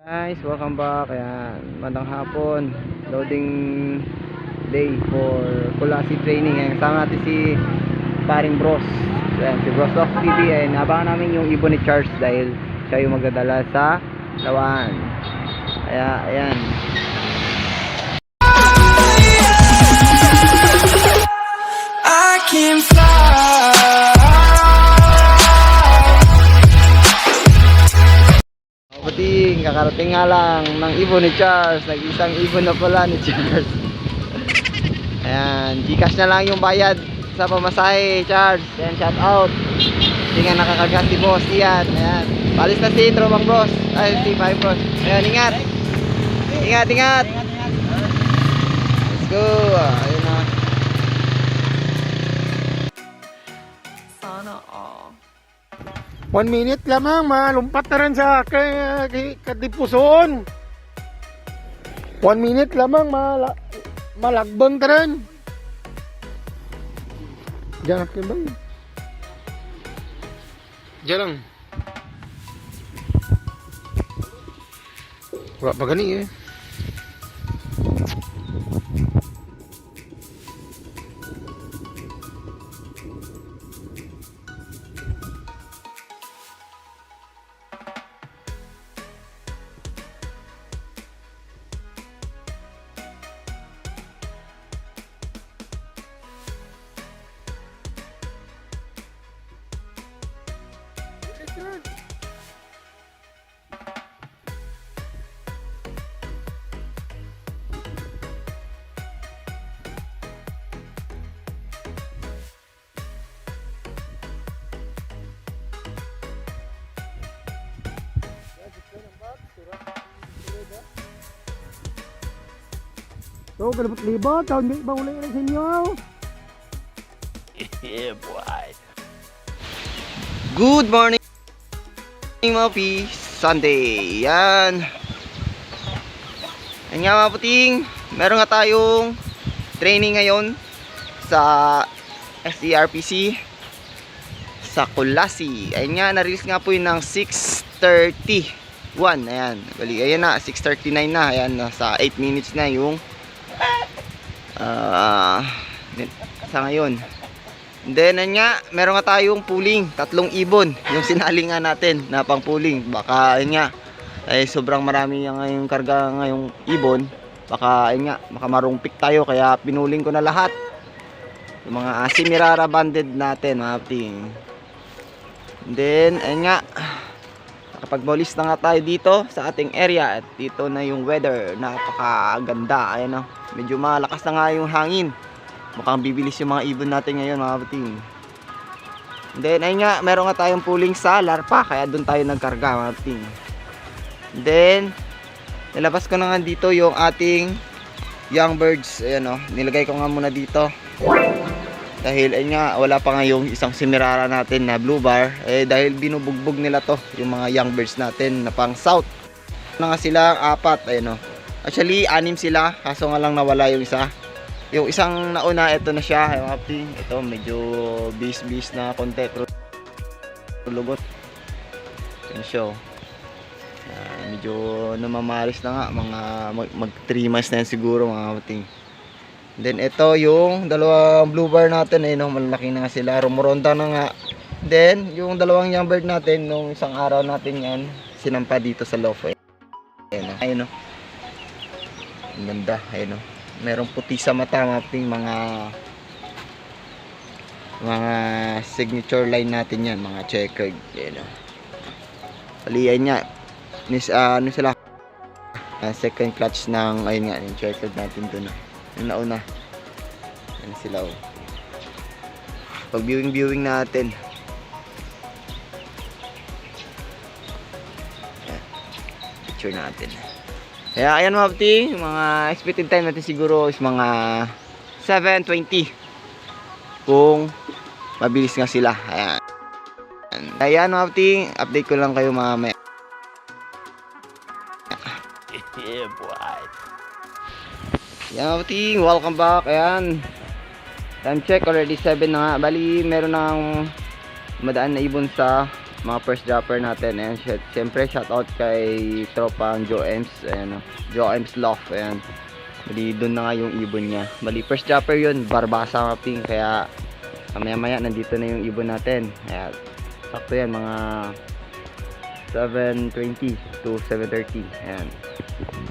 Guys, welcome back. Ayan, magandang hapon. Loading day for Kulasi training. Ayan, kasama natin si Paring Bros. Ayan, si Bros of TV. Ayan, abangan namin yung ibon ni Charles dahil siya yung magdadala sa Lawan. Ayan. I can fly. Kapating, kakarating nga lang ng ibon ni Charles. Nag-isang ibon na pala ni Charles. Ayan, Gcash na lang yung bayad sa pamasahe, Charles. Ayan, shout out. Hindi nga nakakagat si Boss Ian. Ayan, palis na si Tromang Bros. Ay, si Five Bros. Ayan, ingat. Ingat. Let's go. Ayun na. Sana all. 1 minute lamang, malumpat na rin sa kadipuson. 1 minute lamang, malagbang na rin. Diyan ako ba? Diyan lang. Wala pa gani eh. So, kalabot-libot, taon ba ulay rin sa inyo? Yeah, boy. Good morning mga peace. Sunday. Yan. Yan nga mga puting. Meron nga tayong training ngayon sa SERPC sa Kulasi. Ayan nga, na-release nga po yun ng 6:31. Ayan. Bali, ayan na, 6:39 na. Ayan, nasa 8 minutes na yung sa ngayon. Then nga, meron nga tayong pooling, 3 ibon yung sinali nga natin na pang pooling. Baka ayun nga ay sobrang marami yung karga ngayong ibon. Baka ayun nga makamarungpik tayo, kaya pinuling ko na lahat yung mga Semirara banded natin mga ting. Then ayun nga, nakapagbolis na nga tayo dito sa ating area. At dito na yung weather, napakaganda. Ayan o, medyo malakas na nga yung hangin. Mukhang bibilis yung mga ibon natin ngayon mga bating. Then ayun nga, meron nga tayong pooling sa Larpa, kaya doon tayo nagkarga mga bating. Then nilabas ko na nga dito yung ating young birds. Ayan o, nilagay ko nga muna dito dahil ayun nga, wala pa nga yung isang Semirara natin na blue bar. Dahil binubugbog nila to, yung mga young birds natin na pang south. Na nga sila, 4. Ayan o, actually 6 sila, kaso nga lang nawala yung isa. Yung isang nauna, ito na siya. Ito medyo bis na konti, pero lugot. Yan siya. Medyo namamaris na nga, mga mag 3 months na yan siguro mga kapating. Then ito yung dalawang blue bar natin, malaki na nga sila, rumuronda na nga. Then yung dalawang young bird natin, nung isang araw natin yan sinampa dito sa loft. Ayun o, ang ganda. Ayun o, merong puti sa mata, mga signature line natin yan, mga checkered. Ayun o, paliyan nga ano sila, second clutch ng ayun nga, yung checkered natin dun, yung nauna. Yan sila o, pag viewing natin. Yan, picture natin. Kaya ayan mga pati, mga expected time natin siguro is mga 7:20 kung mabilis nga sila. Ayan mga pati, update ko lang kayo mamaya. Yeah, boy. Ayan mga pati, welcome back. Ayan, time check, already 7 na nga. Bali meron nang madaan na ibon sa mga first dropper natin. Ayan, syempre shout out kay tropang Joe Ems. Ayan, Joe Ems Loft. Ayan. Bali, doon na nga yung ibon niya. Bali, first dropper yun, Barbasa mapping. Kaya, maya nandito na yung ibon natin. Kaya, sakto yan, mga 7:20 to 7:30. Ayan.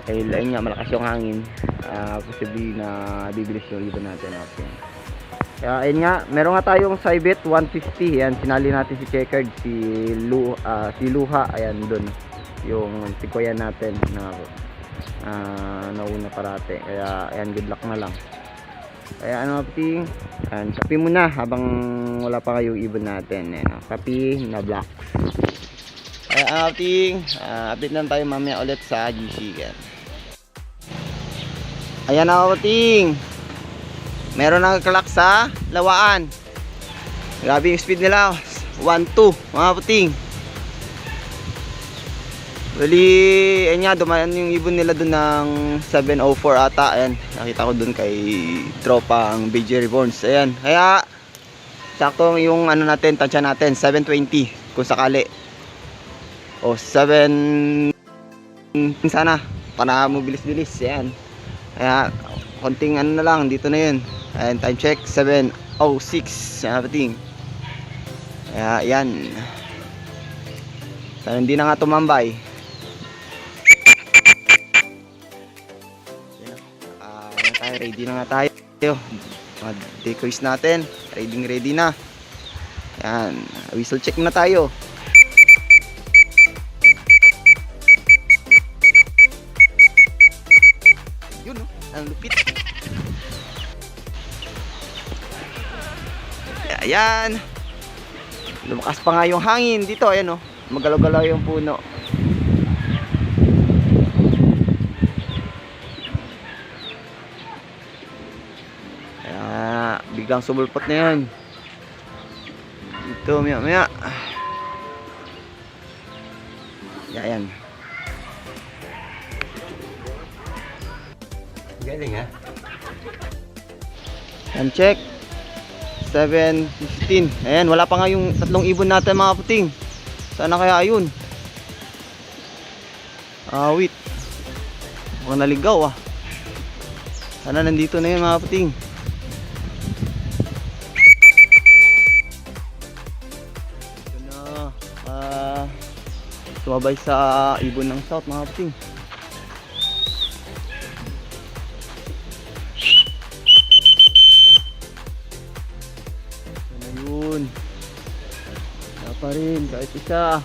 Ay, lain nga, malakas yung hangin. Possibly na bibilis yung ibon natin. Okay. Kaya, ayun nga, meron nga tayong Cybit 150. Ayan, sinali natin si Checkered, si Luha. Ayan, doon. Yung tikoyan natin na nauna parate. Kaya ayan, good luck na lang. Kaya ano, Pting, ayan, kapi muna habang wala pa kayong ibon natin. Ayan, kapi na black. Kaya ano, Pting, update lang tayo mamaya ulit sa GC. Ayan ako, Pting, meron nagkalak sa lawaan. Grabe yung speed nila, 1-2 mga Pting. Bali, ayun nga, dumaan yung ibon nila doon ng 7:04 ata. Ayan, nakita ko doon kay tropa ang BJ Reborns. Ayan, kaya sakto yung ano natin, tansya natin, 7:20 kung sakali. O 7 sana, para mo bilis-bilis. Ayan, kaya konting ano na lang, dito na yun. Ayan, time check, 7:06. Ayan, kaya yan, sana hindi na nga tumambay. Ready na nga tayo. Mga decoys natin, ready na. Yan, whistle check na tayo. Yun, no? Ang lupit. Ayan, lumakas pa nga yung hangin dito. Ayan, no? Magalaw-galaw yung puno. Biglang sumulpot na yan. Ito, maya. Yan. Galing ha? Time check, 7:15. Ayan, wala pa nga yung tatlong ibon natin mga Puting. Sana kaya ayun. Wait. Mukhang naligaw ah. Sana nandito na yun mga Puting. Sumabay sa ibon ng south mga Puting. Ano yun? Wala pa rin kahit isa.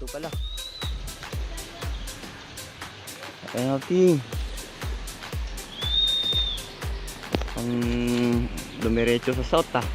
Ito pala. Ayan natin. Ang dumiretso sa south ah.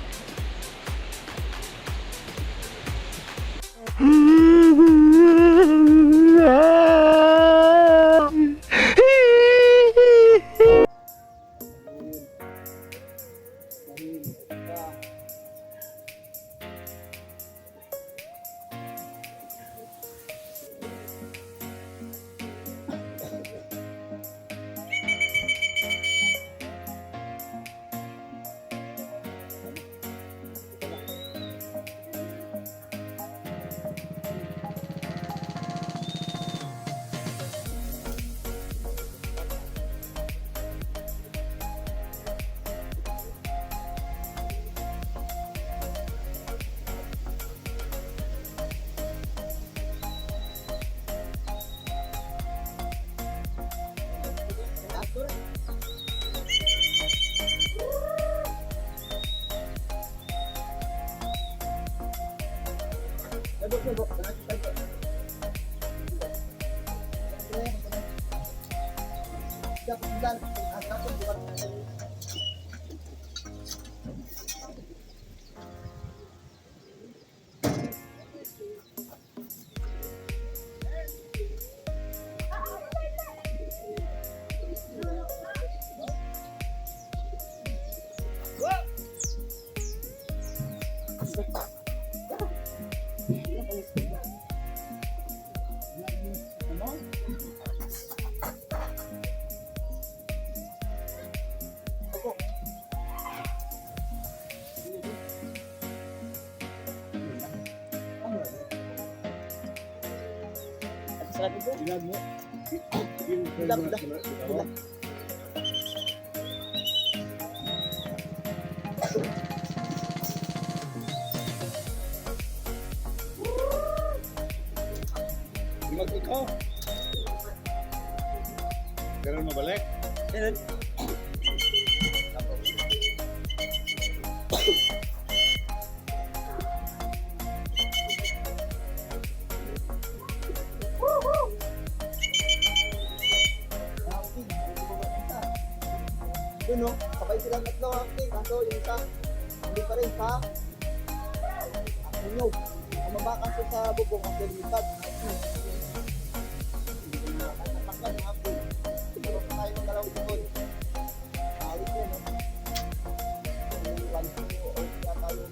Ganun mabalik? Yun no, sabay silang tatlo acting, kaso yung isa, hindi pa rin sa Nyog. Bumaba kasi sa bubong ang lumipad. Hindi ko na nakakakad ng acting. Pero pa tayo ng dalawang ibon. Awit yun no. Yung pansin ko, o kaya tayo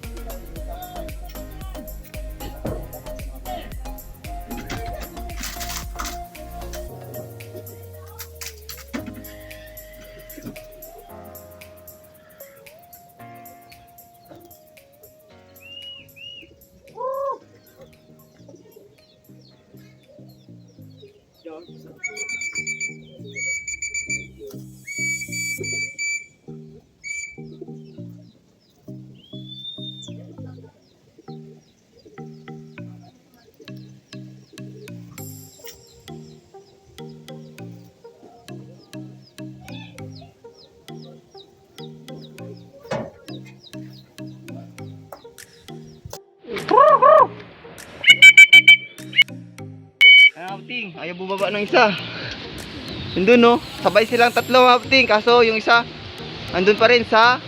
Hapting, ayaw bumaba ng isa. Nandun no, sabay silang tatlo hapting, kaso yung isa andun pa rin sa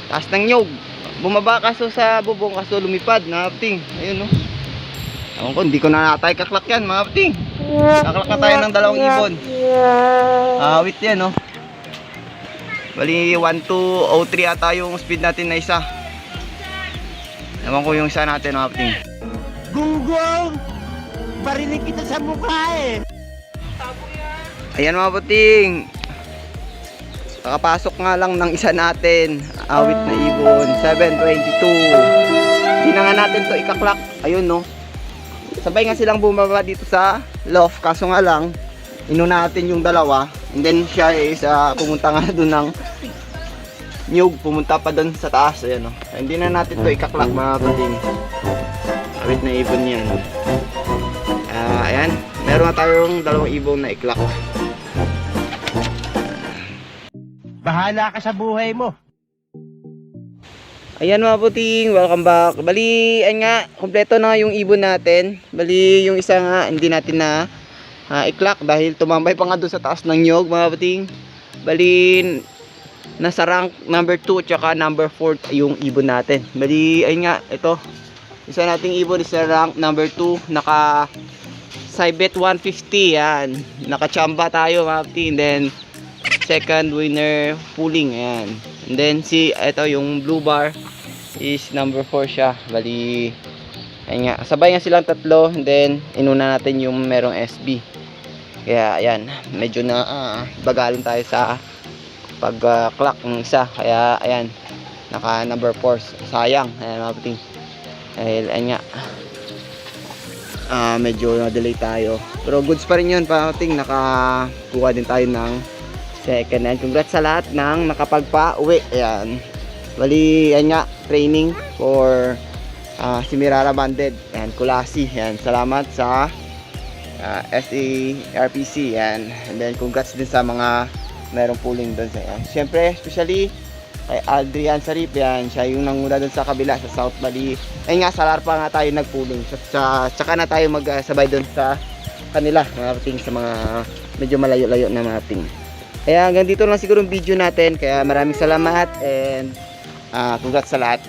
taas ng nyog. Bumaba kaso sa bubong, kaso lumipad na hapting. Ayun no. Ewan ko, hindi ko na natay kaklak yan mga hapting. Kaklak na tayo ng dalawang ibon. Awit yan no. Bali 1203 ata yung speed natin na isa. Ewan ko yung isa natin mga hapting. Gunggong! Barinig kita sa mukha eh! Ayan mga puting, kakapasok nga lang ng isa natin. Awit na ibon, 722. Hindi na nga natin to ikaklak. Ayun no, sabay nga silang bumaba dito sa loft, kaso nga lang inuna natin yung dalawa, and then siya is pumunta nga dun ng nyug, pumunta pa dun sa taas. Ayan no, hindi na natin to ikaklak mga puting. Awit na ibon yan. Ayan, meron na tayong dalawang ibon na iklak. Bahala ka sa buhay mo! Ayan mga puting, welcome back. Bali, ayan nga, kompleto na yung ibon natin. Bali, yung isa nga, hindi natin na iklak dahil tumambay pa nga doon sa taas ng nyog mga puting. Bali, nasa rank number 2 tsaka number 4 yung ibon natin. Bali, ayun nga, ito. Isa nating ibon is sa rank number 2, naka Cybet 150, yan. Nakachamba tayo mga puting. Then, second winner pooling, ayan. And then ito yung blue bar is number 4 siya. Bali, ayun nga, sabay nga silang tatlo. And then inuna natin yung merong SB. Kaya ayan, medyo na bagalan tayo sa pag clock ng isa. Kaya ayan, naka number 4. Sayang, ayan mga puting. Dahil ayun nga, medyo na-delay tayo. Pero goods pa rin yun mga puting. Nakakuha din tayo ng second hand. Congrats sa lahat ng nakapagpa-uwi. Ayan. Bali, ayan nga, training for si Mirara Banded. Ayan, Kulasi. Ayan, salamat sa SARPC. Ayan. And then, congrats din sa mga merong pooling doon. Ayan. Siyempre, especially kay Adrian Sarip. Ayan, siya yung nanguna doon sa kabila, sa South Bali. Ayan nga, sa Larpa nga tayo nag-pooling. Tsaka na tayo magsabay doon sa kanila, mga ting, sa mga medyo malayo-layo na mga ting. Kaya hanggang dito lang siguro yung video natin. Kaya maraming salamat and congrats sa lahat.